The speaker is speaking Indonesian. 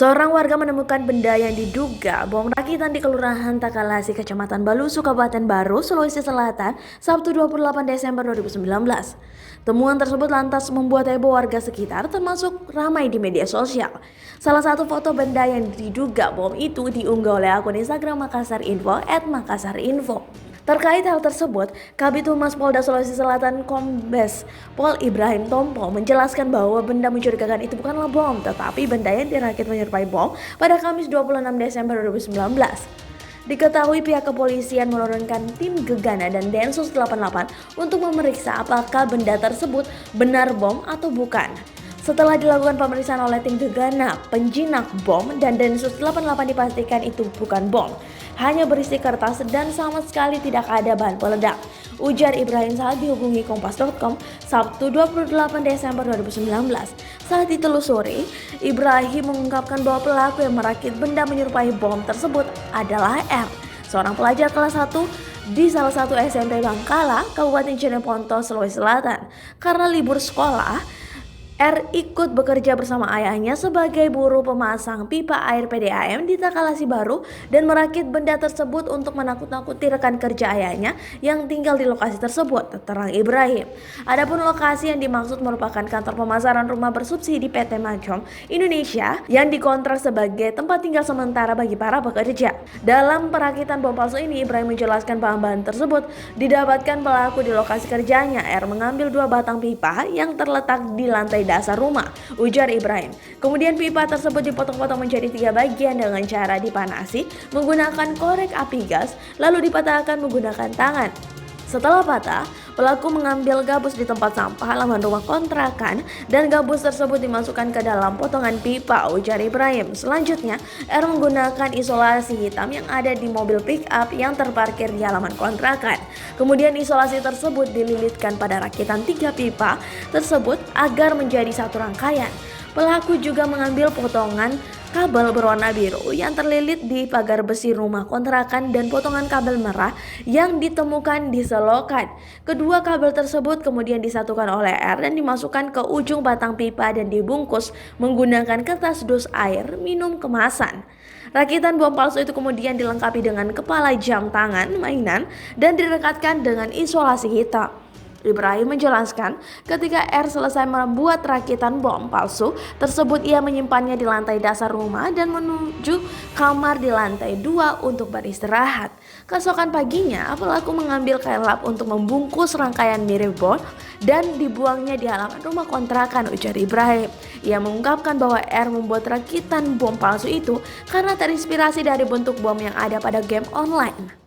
Seorang warga menemukan benda yang diduga bom rakitan di Kelurahan Takalasi, Kecamatan Balusu, Kabupaten Baru, Sulawesi Selatan, Sabtu 28 Desember 2019. Temuan tersebut lantas membuat heboh warga sekitar, termasuk ramai di media sosial. Salah satu foto benda yang diduga bom itu diunggah oleh akun Instagram Makassar Info @makassarinfo. Terkait hal tersebut, Kabid Humas Polda Sulawesi Selatan Kombes Pol Ibrahim Tompo menjelaskan bahwa benda mencurigakan itu bukanlah bom, tetapi benda yang dirakit menyerupai bom pada Kamis 26 Desember 2019. Diketahui pihak kepolisian menurunkan tim Gegana dan Densus 88 untuk memeriksa apakah benda tersebut benar bom atau bukan. Setelah dilakukan pemeriksaan oleh tim Gegana, penjinak bom dan Densus 88 dipastikan itu bukan bom, hanya berisi kertas dan sama sekali tidak ada bahan peledak, ujar Ibrahim saat dihubungi Kompas.com Sabtu 28 Desember 2019. Saat ditelusuri, Ibrahim mengungkapkan bahwa pelaku yang merakit benda menyerupai bom tersebut adalah R, seorang pelajar kelas 1 di salah satu SMP Bangkala, Kabupaten Jeneponto, Sulawesi Selatan. Karena libur sekolah, R ikut bekerja bersama ayahnya sebagai buruh pemasang pipa air PDAM di Takalasi Baru dan merakit benda tersebut untuk menakut-nakuti rekan kerja ayahnya yang tinggal di lokasi tersebut, terang Ibrahim. Adapun lokasi yang dimaksud merupakan kantor pemasaran rumah bersubsidi PT Macom Indonesia yang dikontrak sebagai tempat tinggal sementara bagi para pekerja. Dalam perakitan bom palsu ini, Ibrahim menjelaskan bahan-bahan tersebut didapatkan pelaku di lokasi kerjanya. R mengambil 2 batang pipa yang terletak di lantai dasar rumah, ujar Ibrahim. Kemudian pipa tersebut dipotong-potong menjadi 3 bagian dengan cara dipanasi menggunakan korek api gas, lalu dipatahkan menggunakan tangan. Setelah patah, pelaku mengambil gabus di tempat sampah halaman rumah kontrakan dan gabus tersebut dimasukkan ke dalam potongan pipa, ujar Ibrahim. Selanjutnya, R menggunakan isolasi hitam yang ada di mobil pick up yang terparkir di halaman kontrakan. Kemudian isolasi tersebut dililitkan pada rakitan 3 pipa tersebut agar menjadi satu rangkaian. Pelaku juga mengambil potongan kabel berwarna biru yang terlilit di pagar besi rumah kontrakan dan potongan kabel merah yang ditemukan di selokan. Kedua kabel tersebut kemudian disatukan oleh R dan dimasukkan ke ujung batang pipa dan dibungkus menggunakan kertas dus air minum kemasan. Rakitan bom palsu itu kemudian dilengkapi dengan kepala jam tangan mainan dan direkatkan dengan isolasi hitam. Ibrahim menjelaskan ketika R selesai membuat rakitan bom palsu tersebut, ia menyimpannya di lantai dasar rumah dan menuju kamar di lantai 2 untuk beristirahat. Keesokan paginya, pelaku mengambil kain lap untuk membungkus rangkaian mirip bom dan dibuangnya di halaman rumah kontrakan, ujar Ibrahim. Ia mengungkapkan bahwa R membuat rakitan bom palsu itu karena terinspirasi dari bentuk bom yang ada pada game online.